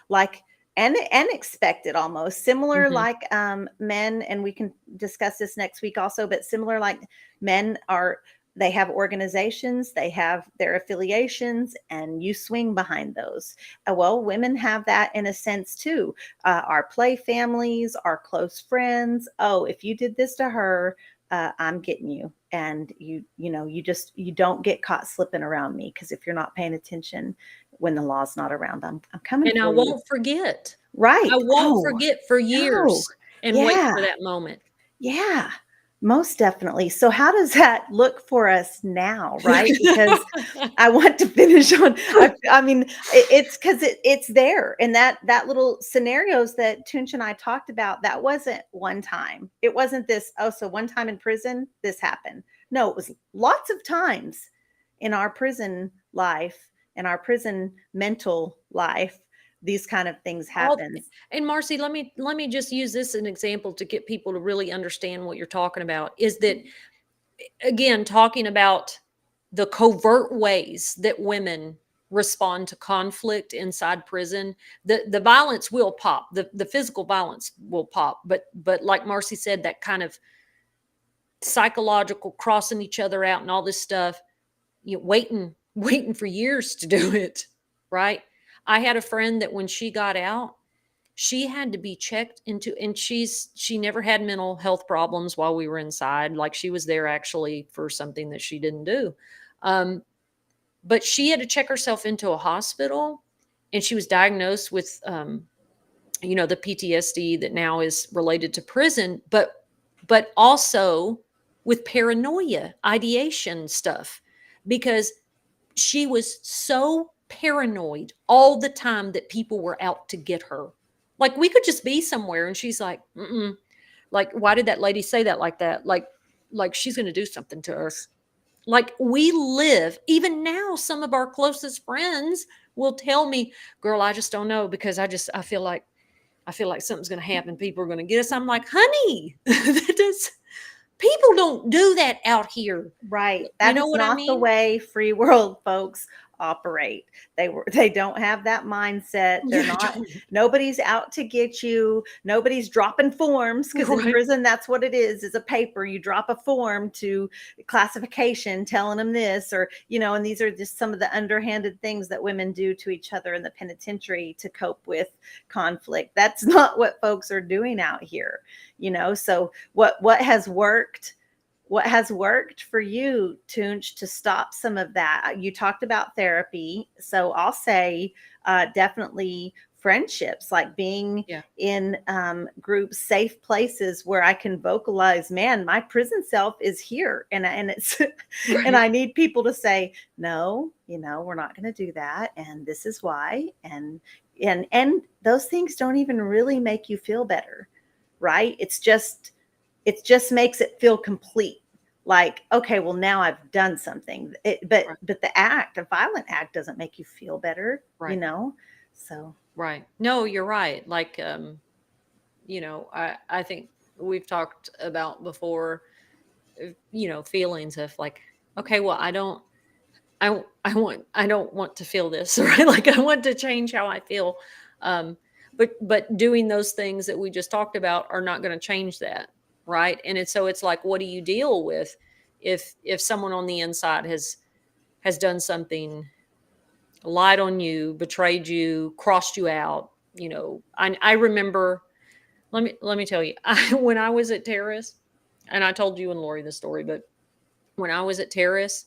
like, and expected, almost similar, like men, and we can discuss this next week also, but similar, like men they have organizations, they have their affiliations, and you swing behind those. Well, women have that in a sense too. Our play families, our close friends. Oh, if you did this to her, I'm getting you. And you don't get caught slipping around me, because if you're not paying attention when the law's not around, I'm coming. And I won't forget. Right. I won't forget for years and wait for that moment. Yeah, most definitely. So how does that look for us now, right? Because I want to finish on, I mean, it's because it's there. And that little scenarios that Toonche and I talked about, that wasn't one time. It wasn't this, so one time in prison, this happened. No, it was lots of times in our prison life, in our prison mental life, these kind of things happen. And Marci, let me just use this as an example to get people to really understand what you're talking about, is that, again, talking about the covert ways that women respond to conflict inside prison, the violence will pop, the physical violence will pop, but like Marci said, that kind of psychological crossing each other out and all this stuff, you know, waiting for years to do it, right? I had a friend that when she got out, she had to be checked into, and she never had mental health problems while we were inside. Like, she was there actually for something that she didn't do. But she had to check herself into a hospital, and she was diagnosed with, you know, the PTSD that now is related to prison, but also with paranoia, ideation stuff, because she was so paranoid all the time that people were out to get her. Like, we could just be somewhere and she's like, mm-mm. Like, why did that lady say that like that? Like she's going to do something to us. Like, we live, even now, some of our closest friends will tell me, girl, I just don't know, because I feel like something's going to happen. People are going to get us. I'm like, honey, people don't do that out here. Right. You That know is what I not the mean? way free world folks operate. They don't have that mindset. They're Yeah, not, nobody's out to get you. Nobody's dropping forms, because in right, prison that's what it is a paper. You drop a form to classification telling them this, or, you know, and these are just some of the underhanded things that women do to each other in the penitentiary to cope with conflict. That's not what folks are doing out here, you know. So what has worked for you, Toonche, to stop some of that? You talked about therapy. So I'll say definitely friendships, like being yeah, in groups, safe places where I can vocalize, man, my prison self is here. And it's, and right, I need people to say, no, you know, we're not going to do that. And this is why. And those things don't even really make you feel better, right? It just makes it feel complete. Like, okay, well, now I've done something. right, But the act, a violent act, doesn't make you feel better, you right, know. So right. No, you're right. Like, you know, I think we've talked about before, you know, feelings of like, okay, well, I don't want to feel this, right? Like, I want to change how I feel. Um, but doing those things that we just talked about are not going to change that, right? And it's like, what do you deal with if someone on the inside has done something, lied on you, betrayed you, crossed you out? You know, I remember. Let me tell you, when I was at Terrace, and I told you and Lori the story, but when I was at Terrace,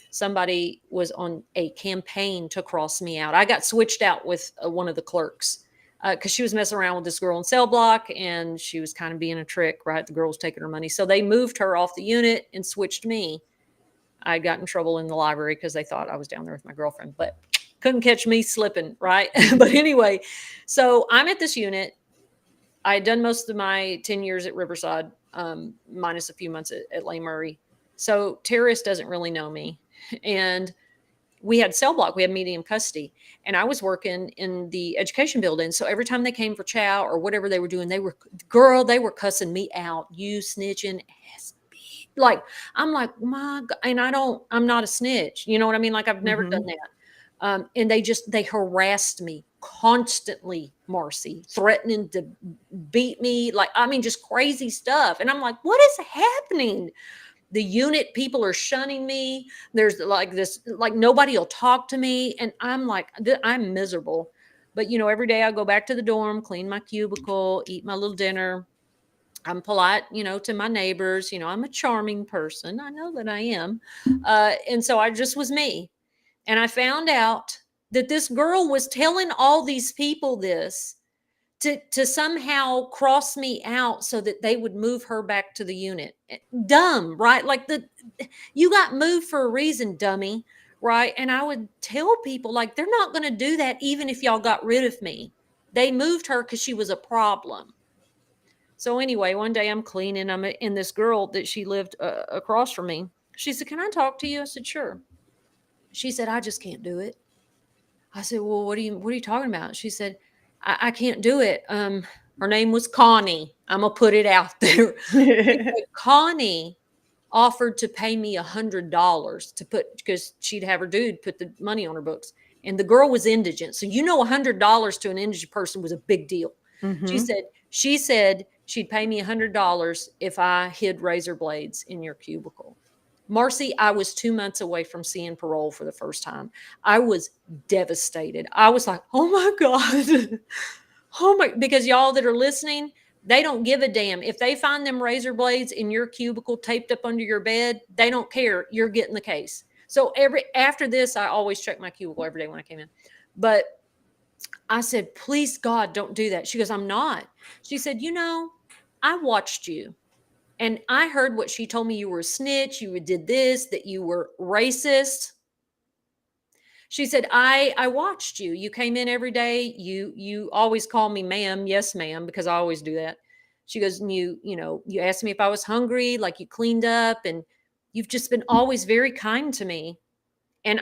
somebody was on a campaign to cross me out. I got switched out with one of the clerks because she was messing around with this girl in cell block, and she was kind of being a trick, right? The girl was taking her money. So they moved her off the unit and switched me. I got in trouble in the library because they thought I was down there with my girlfriend, but couldn't catch me slipping, right? But anyway, so I'm at this unit. I had done most of my 10 years at Riverside, minus a few months at Lane Murray. So Terrace doesn't really know me. And we had cell block, we had medium custody. And I was working in the education building. So every time they came for chow or whatever they were doing, they were cussing me out. You snitching ass. Like, I'm like, my God. And I'm not a snitch. You know what I mean? Like, I've never done mhm. that. And they harassed me constantly, Marci, threatening to beat me. Like, I mean, just crazy stuff. And I'm like, what is happening? The unit people are shunning me. There's like this, like, nobody will talk to me. And I'm like, I'm miserable. But, you know, every day I go back to the dorm, clean my cubicle, eat my little dinner. I'm polite, you know, to my neighbors. You know, I'm a charming person. I know that I am. And so I just was me. And I found out that this girl was telling all these people this to somehow cross me out so that they would move her back to the unit. Dumb, right? Like, you got moved for a reason, dummy, right? And I would tell people, like, they're not going to do that even if y'all got rid of me. They moved her because she was a problem. So anyway, one day I'm cleaning, I'm in, this girl that she lived across from me. She said, "Can I talk to you?" I said, "Sure." She said, "I just can't do it." I said, "Well, what are you talking about?" She said, I can't do it. Her name was Connie. I'm gonna put it out there. She said, Connie offered to pay me $100 to put, because she'd have her dude put the money on her books. And the girl was indigent. So, $100 to an indigent person was a big deal. She Mm-hmm. said she'd pay me $100 if I hid razor blades in your cubicle. Marcy, I was 2 months away from seeing parole for the first time. I was devastated. I was like, oh my God. Oh my, because y'all that are listening, they don't give a damn. If they find them razor blades in your cubicle taped up under your bed, they don't care. You're getting the case. So after this, I always check my cubicle every day when I came in. But I said, please God, don't do that. She goes, I'm not. She said, I watched you. And I heard what she told me. You were a snitch. You did this, that you were racist. She said, I watched you. You came in every day. You always call me ma'am. Yes, ma'am, because I always do that. She goes, and you asked me if I was hungry, like you cleaned up, and you've just been always very kind to me. And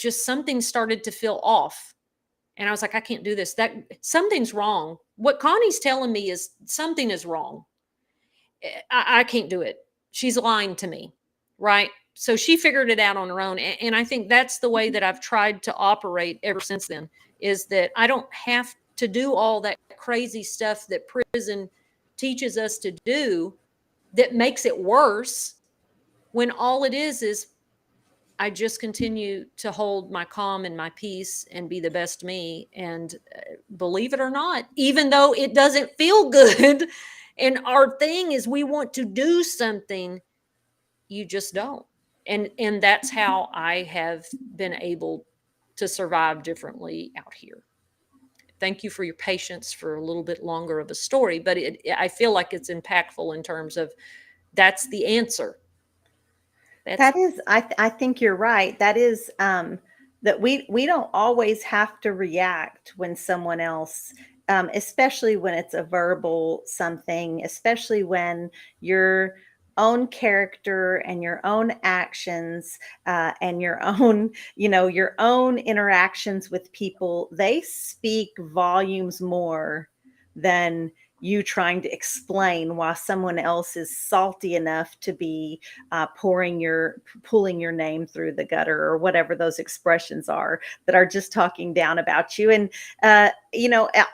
something started to feel off. And I was like, I can't do this. That something's wrong. What Connie's telling me is something is wrong. I can't do it. She's lying to me. Right. So she figured it out on her own. And I think that's the way that I've tried to operate ever since then, is that I don't have to do all that crazy stuff that prison teaches us to do that makes it worse, when all it is I just continue to hold my calm and my peace and be the best me. And believe it or not, even though it doesn't feel good, and our thing is we want to do something, you just don't. And that's how I have been able to survive differently out here. Thank you for your patience for a little bit longer of a story, but I feel like it's impactful in terms of that's the answer. That's That is, I think you're right. That is, that we don't always have to react when someone else, especially when it's a verbal something, especially when your own character and your own actions, and your own, your own interactions with people, they speak volumes more than you trying to explain why someone else is salty enough to be pulling your name through the gutter, or whatever those expressions are that are just talking down about you. And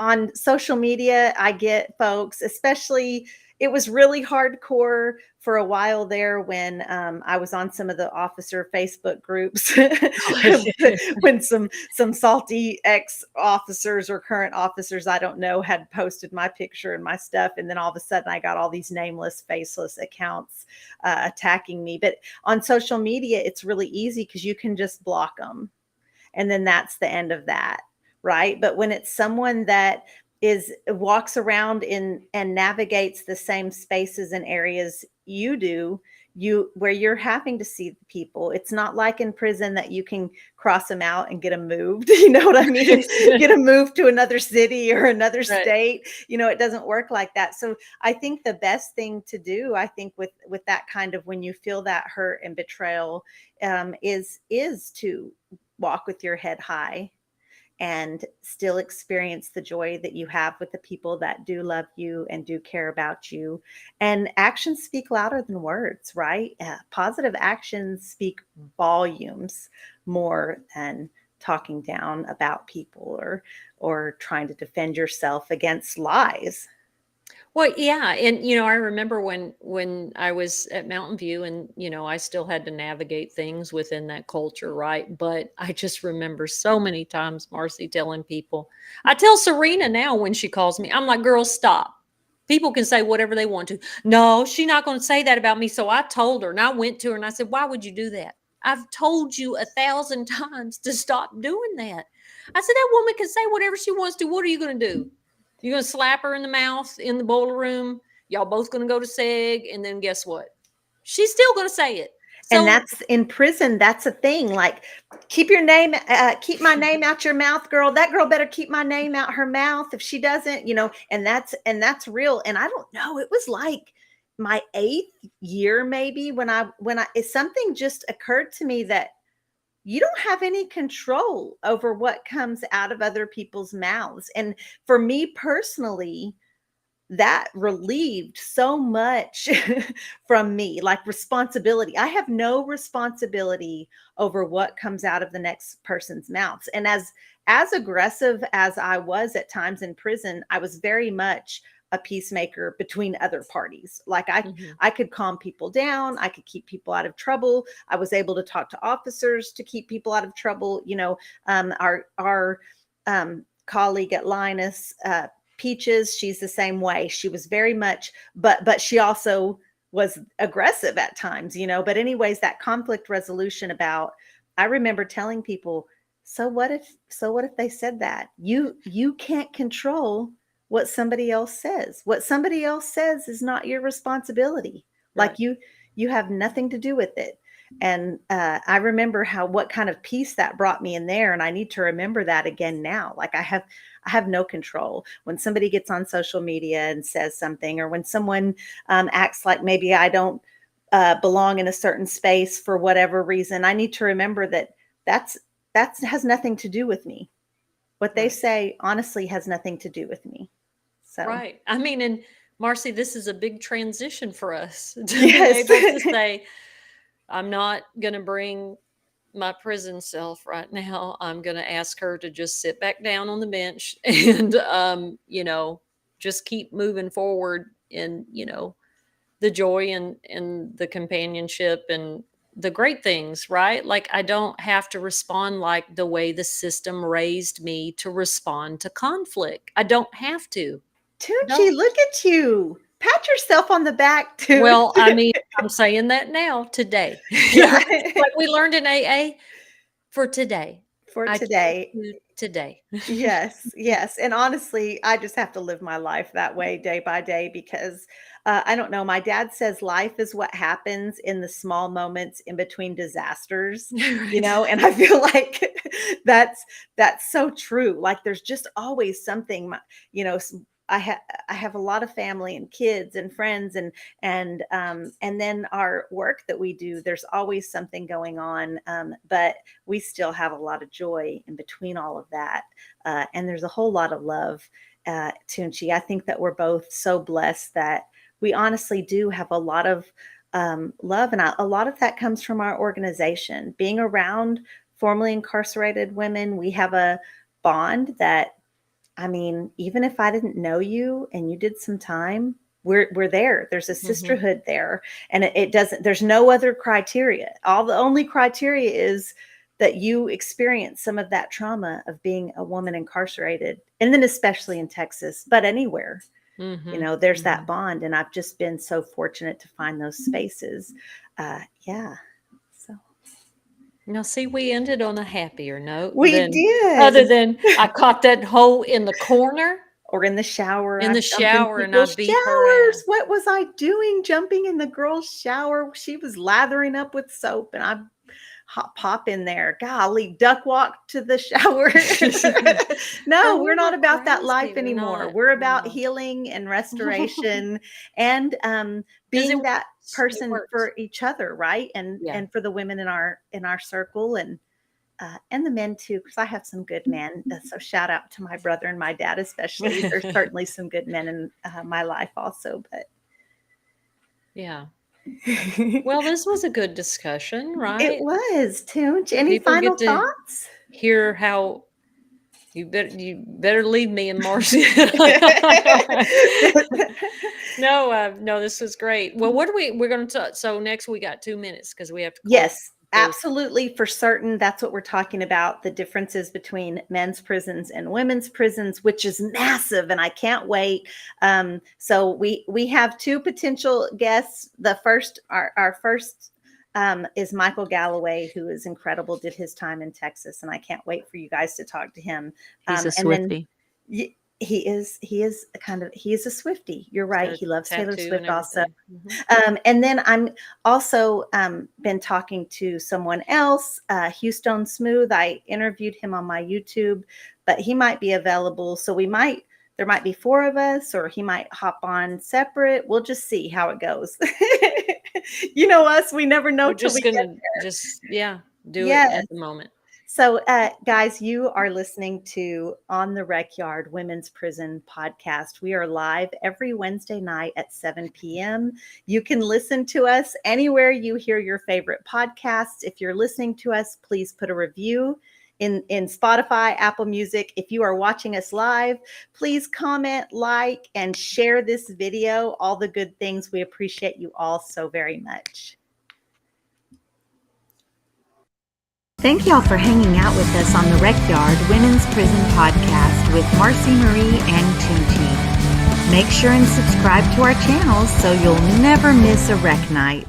on social media, I get folks, especially, it was really hardcore for a while there when I was on some of the officer Facebook groups, when some salty ex officers or current officers I don't know had posted my picture and my stuff, and then all of a sudden I got all these nameless, faceless accounts attacking me. But on social media, it's really easy because you can just block them, and then that's the end of that, right? But when it's someone that walks around in and navigates the same spaces and areas you do, where you're having to see the people, it's not like in prison that you can cross them out and get them moved. You know what I mean? Get them moved to another city or another right. state. It doesn't work like that. So I think the best thing to do, I think with that kind of, when you feel that hurt and betrayal, is to walk with your head high and still experience the joy that you have with the people that do love you and do care about you. And actions speak louder than words, right? Positive actions speak volumes more than talking down about people, or trying to defend yourself against lies. Well, yeah, and I remember when I was at Mountain View, and I still had to navigate things within that culture, right? But I just remember so many times Marcy telling people, I tell Serena now when she calls me, I'm like, girl, stop. People can say whatever they want to. No, she's not going to say that about me. So I told her, and I went to her and I said, why would you do that? I've told you 1,000 times to stop doing that. I said, that woman can say whatever she wants to. What are you going to do? You're going to slap her in the mouth in the boiler room. Y'all both going to go to SEG. And then guess what? She's still going to say it. And So that's in prison. That's a thing. Like, keep my name out your mouth, girl. That girl better keep my name out her mouth. If she doesn't, and that's real. And I don't know, it was like my 8th year, maybe, when something just occurred to me that you don't have any control over what comes out of other people's mouths. And for me personally, that relieved so much from me, like responsibility. I have no responsibility over what comes out of the next person's mouths. And as aggressive as I was at times in prison, I was very much a peacemaker between other parties. Like I could calm people down, I could keep people out of trouble. I was able to talk to officers to keep people out of trouble. Our colleague at Linus, Peaches, she's the same way. She was very much, but she also was aggressive at times, But anyways, that conflict resolution about, I remember telling people, so what if they said that? You can't control what somebody else says. What somebody else says is not your responsibility. Right. Like you have nothing to do with it. And I remember what kind of peace that brought me in there. And I need to remember that again now. Like I have no control when somebody gets on social media and says something, or when someone acts like maybe I don't belong in a certain space for whatever reason. I need to remember that has nothing to do with me. What they say honestly has nothing to do with me. So right. I mean, and Marci, this is a big transition for us to yes. be able to say, I'm not going to bring my prison self right now. I'm going to ask her to just sit back down on the bench and, just keep moving forward in, the joy and the companionship and the great things, right? Like I don't have to respond like the way the system raised me to respond to conflict. I don't have to. Toonche, look at you. Pat yourself on the back, too. Well, I mean, I'm saying that now, today. Yeah. Like we learned in AA, for today. For I today. choose today. Yes. And honestly, I just have to live my life that way day by day because I don't know. My dad says life is what happens in the small moments in between disasters, Right. and I feel like that's so true. Like there's just always something, I have a lot of family and kids and friends and then our work that we do, there's always something going on. But we still have a lot of joy in between all of that. And there's a whole lot of love, Toonche. I think that we're both so blessed that we honestly do have a lot of love. And a lot of that comes from our organization. Being around formerly incarcerated women, we have a bond that, I mean, even if I didn't know you and you did some time, we're there. There's a sisterhood there. And it doesn't, there's no other criteria. The only criteria is that you experience some of that trauma of being a woman incarcerated. And then especially in Texas, but anywhere, there's that bond. And I've just been so fortunate to find those spaces. Yeah. So. Now, see, we ended on a happier note. We did. Other than I caught that hoe in the corner. Or in the shower. In the shower, and I beat her ass. What was I doing jumping in the girl's shower? She was lathering up with soap, and I pop in there. Golly, duck walk to the shower. No, we're not about that life anymore. We're about healing and restoration and being that person for each other, right? And for the women in our circle and the men too, because I have some good men. So shout out to my brother and my dad, especially. There's certainly some good men in my life also, but yeah. Well, this was a good discussion, right? It was, Toonche. Any final thoughts? Hear how you better leave me and Marci. No, this was great. Well, what we're going to talk. So next we got 2 minutes because we have to close. Yes. Absolutely, for certain. That's what we're talking about, the differences between men's prisons and women's prisons, which is massive, and I can't wait. So we have 2 potential guests. The first, our first is Michael Galloway, who is incredible, did his time in Texas, and I can't wait for you guys to talk to him. He's a Swiftie. He is a Swiftie. You're right. He loves Taylor Swift also. And then I'm also been talking to someone else, Houston Smooth. I interviewed him on my YouTube, but he might be available. So there might be 4 of us, or he might hop on separate. We'll just see how it goes. You know us, we never know. We're just going to do it at the moment. So, guys, you are listening to On the Rec Yard Women's Prison podcast. We are live every Wednesday night at 7 p.m. You can listen to us anywhere you hear your favorite podcasts. If you're listening to us, please put a review in Spotify, Apple Music. If you are watching us live, please comment, like, and share this video. All the good things. We appreciate you all so very much. Thank y'all for hanging out with us on the Rec Yard Women's Prison Podcast with Marci Marie and Toonche. Make sure and subscribe to our channels so you'll never miss a rec night.